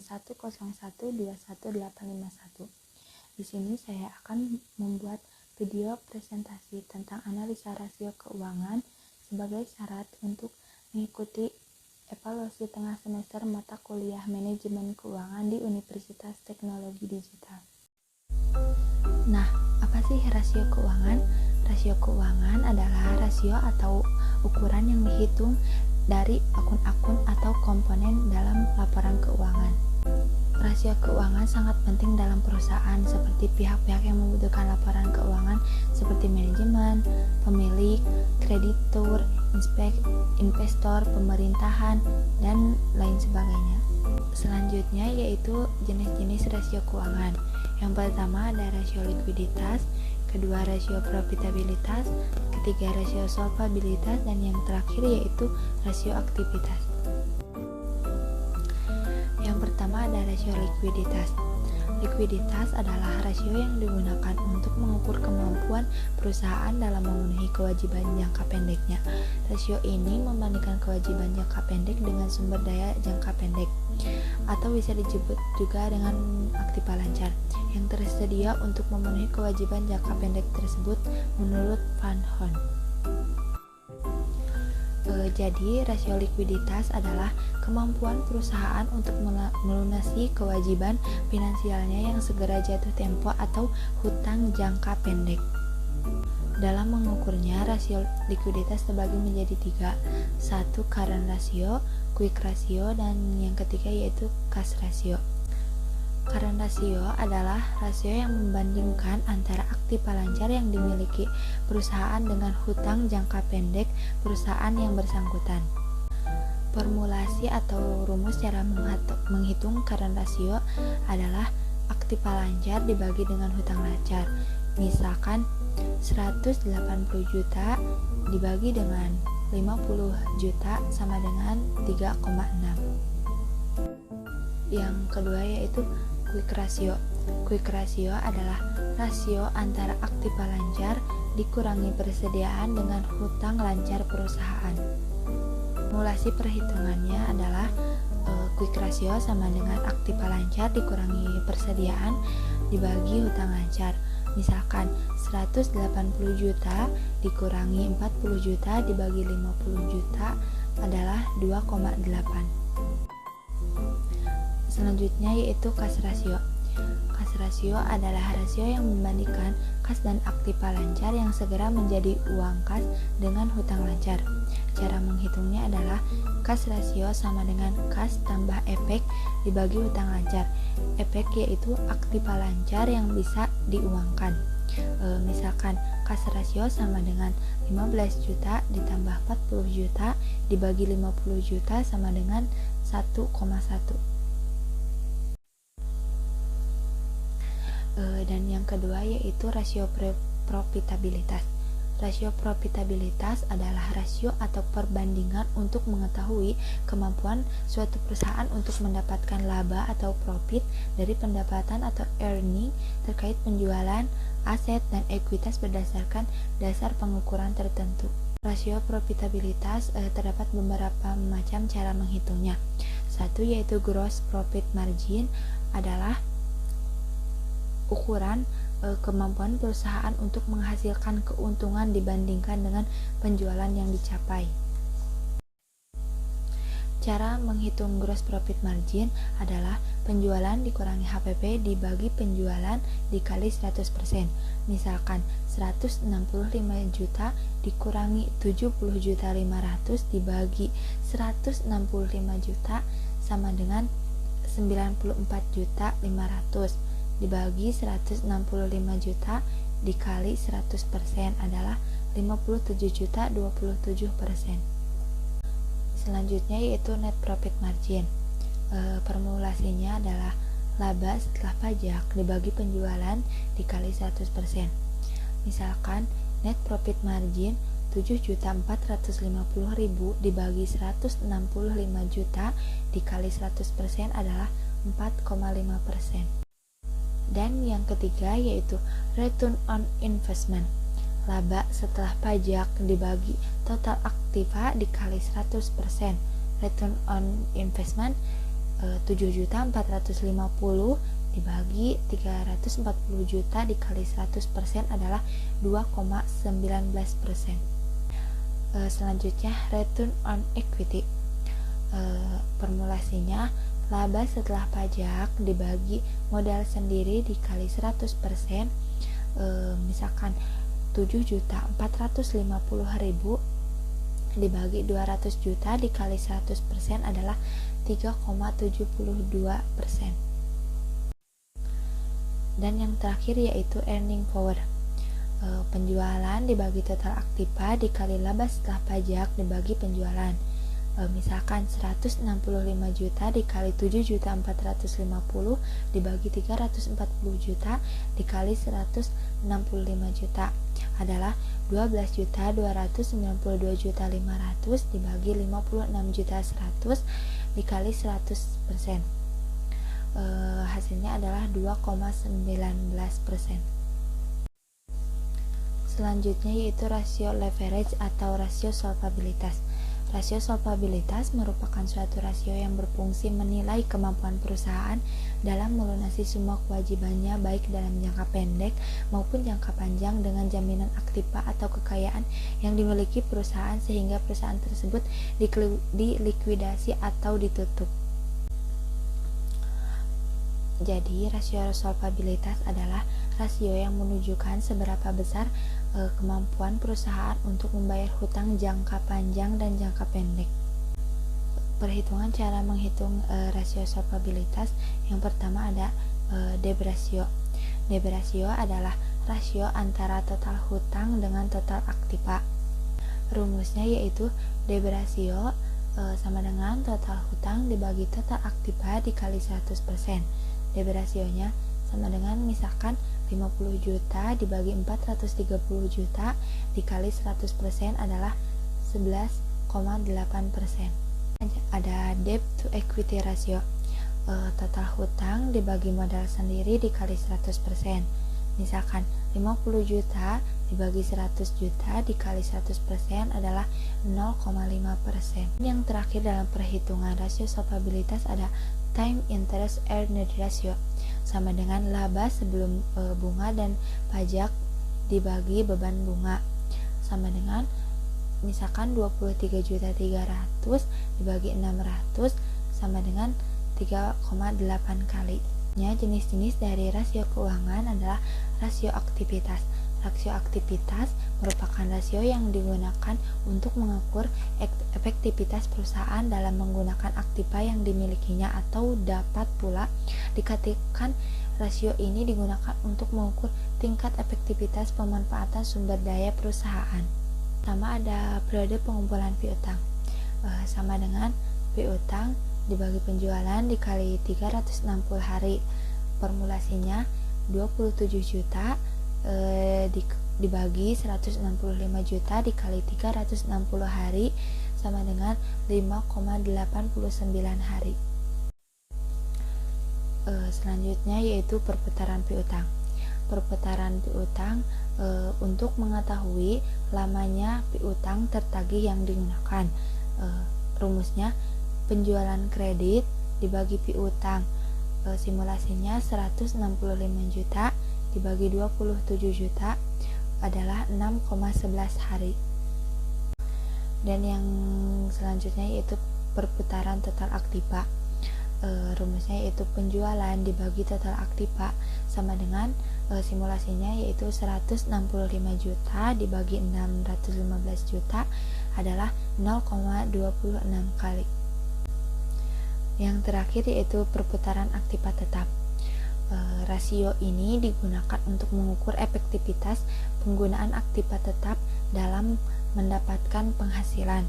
1012181. Di sini saya akan membuat video presentasi tentang analisa rasio keuangan sebagai syarat untuk mengikuti evaluasi tengah semester mata kuliah Manajemen Keuangan di Universitas Teknologi Digital. Nah, apa sih rasio keuangan? Rasio keuangan adalah rasio atau ukuran yang dihitung dari akun-akun atau komponen dalam laporan keuangan. Rasio keuangan sangat penting dalam perusahaan seperti pihak-pihak yang membutuhkan laporan keuangan seperti manajemen, pemilik, kreditur, investor, pemerintahan, dan lain sebagainya. Selanjutnya yaitu jenis-jenis rasio keuangan. Yang pertama ada rasio likuiditas, kedua rasio profitabilitas, ketiga rasio solvabilitas, dan yang terakhir yaitu rasio aktivitas. Yang pertama ada rasio likuiditas. Likuiditas adalah rasio yang digunakan untuk mengukur kemampuan perusahaan dalam memenuhi kewajiban jangka pendeknya. Rasio ini membandingkan kewajiban jangka pendek dengan sumber daya jangka pendek, atau bisa disebut juga dengan aktiva lancar, yang tersedia untuk memenuhi kewajiban jangka pendek tersebut menurut Van Horn. Jadi, rasio likuiditas adalah kemampuan perusahaan untuk melunasi kewajiban finansialnya yang segera jatuh tempo atau hutang jangka pendek. Dalam mengukurnya, rasio likuiditas terbagi menjadi 3. 1. Current ratio, quick ratio, dan yang ketiga yaitu cash ratio. Current ratio adalah rasio yang membandingkan antara aktiva lancar yang dimiliki perusahaan dengan hutang jangka pendek perusahaan yang bersangkutan. Formulasi atau rumus cara menghitung current ratio adalah aktiva lancar dibagi dengan hutang lancar. Misalkan 180 juta dibagi dengan 50 juta sama dengan 3,6. Yang kedua yaitu quick ratio. Quick ratio adalah rasio antara aktiva lancar dikurangi persediaan dengan hutang lancar perusahaan. Formulasi perhitungannya adalah quick ratio sama dengan aktiva lancar dikurangi persediaan dibagi hutang lancar. Misalkan 180 juta dikurangi 40 juta dibagi 50 juta adalah 2,8. Selanjutnya yaitu cash ratio. Cash ratio adalah rasio yang membandingkan kas dan aktiva lancar yang segera menjadi uang kas dengan hutang lancar. Cara menghitungnya adalah cash ratio sama dengan kas tambah efek dibagi hutang lancar. Efek yaitu aktiva lancar yang bisa diuangkan. Misalkan cash ratio sama dengan 15 juta ditambah 40 juta dibagi 50 juta sama dengan 1,1. Dan yang kedua yaitu rasio profitabilitas. Rasio profitabilitas adalah rasio atau perbandingan untuk mengetahui kemampuan suatu perusahaan untuk mendapatkan laba atau profit dari pendapatan atau earning terkait penjualan aset dan ekuitas berdasarkan dasar pengukuran tertentu. Rasio profitabilitas terdapat beberapa macam cara menghitungnya. Satu yaitu gross profit margin adalah ukuran kemampuan perusahaan untuk menghasilkan keuntungan dibandingkan dengan penjualan yang dicapai. Cara menghitung gross profit margin adalah penjualan dikurangi HPP dibagi penjualan dikali 100%. Misalkan 165 juta dikurangi 70 juta 500 dibagi 165 juta sama dengan 94 juta 500 dibagi 165 juta dikali 100% adalah 57 juta 27%. Selanjutnya yaitu net profit margin. Formulasinya adalah laba setelah pajak dibagi penjualan dikali 100%. Misalkan net profit margin 7.450.000 dibagi 165 juta dikali 100% adalah 4,5%. Dan yang ketiga yaitu return on investment. Laba setelah pajak dibagi total aktiva dikali 100%. Return on investment 7.450.000 dibagi 340 juta dikali 100% adalah 2,19%. Selanjutnya return on equity. Formulasinya laba setelah pajak dibagi modal sendiri dikali 100%. Misalkan 7.450.000 dibagi 200 juta dikali 100% adalah 3,72%. Dan yang terakhir yaitu earning power. Penjualan dibagi total aktiva dikali laba setelah pajak dibagi penjualan. Misalkan 165 juta dikali 7.450 dibagi 340 juta dikali 165 juta adalah 12.292.500 dibagi 56.100 dikali 100%. Hasilnya adalah 2,19%. Selanjutnya yaitu rasio leverage atau rasio solvabilitas. Rasio solvabilitas merupakan suatu rasio yang berfungsi menilai kemampuan perusahaan dalam melunasi semua kewajibannya baik dalam jangka pendek maupun jangka panjang dengan jaminan aktiva atau kekayaan yang dimiliki perusahaan sehingga perusahaan tersebut dilikuidasi atau ditutup. Jadi, rasio solvabilitas adalah rasio yang menunjukkan seberapa besar kemampuan perusahaan untuk membayar hutang jangka panjang dan jangka pendek. Perhitungan cara menghitung rasio solvabilitas. Yang pertama ada debt ratio. Debt ratio adalah rasio antara total hutang dengan total aktiva. Rumusnya yaitu debt ratio sama dengan total hutang dibagi total aktiva dikali 100%. Debt rasionya sama dengan misalkan 50 juta dibagi 430 juta dikali 100% adalah 11,8%. Ada debt to equity ratio. Total hutang dibagi modal sendiri dikali 100%. Misalkan 50 juta dibagi 100 juta dikali 100% adalah 0,5%. Yang terakhir dalam perhitungan rasio solvabilitas ada time interest earned ratio, sama dengan laba sebelum bunga dan pajak dibagi beban bunga, sama dengan misalkan 23.300 dibagi 600 sama dengan 3,8 kali. Jenis-jenis dari rasio keuangan adalah rasio aktivitas. Rasio aktivitas merupakan rasio yang digunakan untuk mengukur efektivitas perusahaan dalam menggunakan aktiva yang dimilikinya, atau dapat pula dikatakan rasio ini digunakan untuk mengukur tingkat efektivitas pemanfaatan sumber daya perusahaan. Sama ada periode pengumpulan piutang, sama dengan piutang dibagi penjualan dikali 360 hari. Formulasinya 27 juta dibagi 165 juta dikali 360 hari sama dengan 5,89 hari. Selanjutnya yaitu perputaran piutang. Perputaran piutang untuk mengetahui lamanya piutang tertagih yang digunakan. Rumusnya penjualan kredit dibagi piutang. Simulasinya 165 juta dibagi 27 juta adalah 6,11 hari. Dan yang selanjutnya yaitu perputaran total aktiva. Rumusnya yaitu penjualan dibagi total aktiva sama dengan simulasinya yaitu 165 juta dibagi 615 juta adalah 0,26 kali. Yang terakhir yaitu perputaran aktiva tetap. Rasio ini digunakan untuk mengukur efektivitas penggunaan aktiva tetap dalam mendapatkan penghasilan.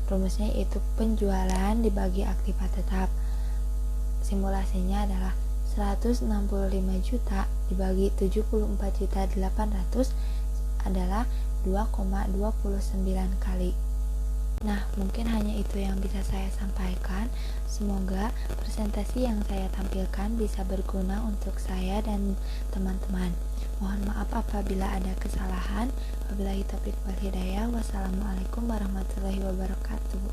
Rumusnya yaitu penjualan dibagi aktiva tetap. Simulasinya adalah 165 juta dibagi 74.800 adalah 2,29 kali. Nah, mungkin hanya itu yang bisa saya sampaikan. Semoga presentasi yang saya tampilkan bisa berguna untuk saya dan teman-teman. Mohon maaf apabila ada kesalahan. Wabillahi taufiq wal hidayah. Wassalamualaikum warahmatullahi wabarakatuh.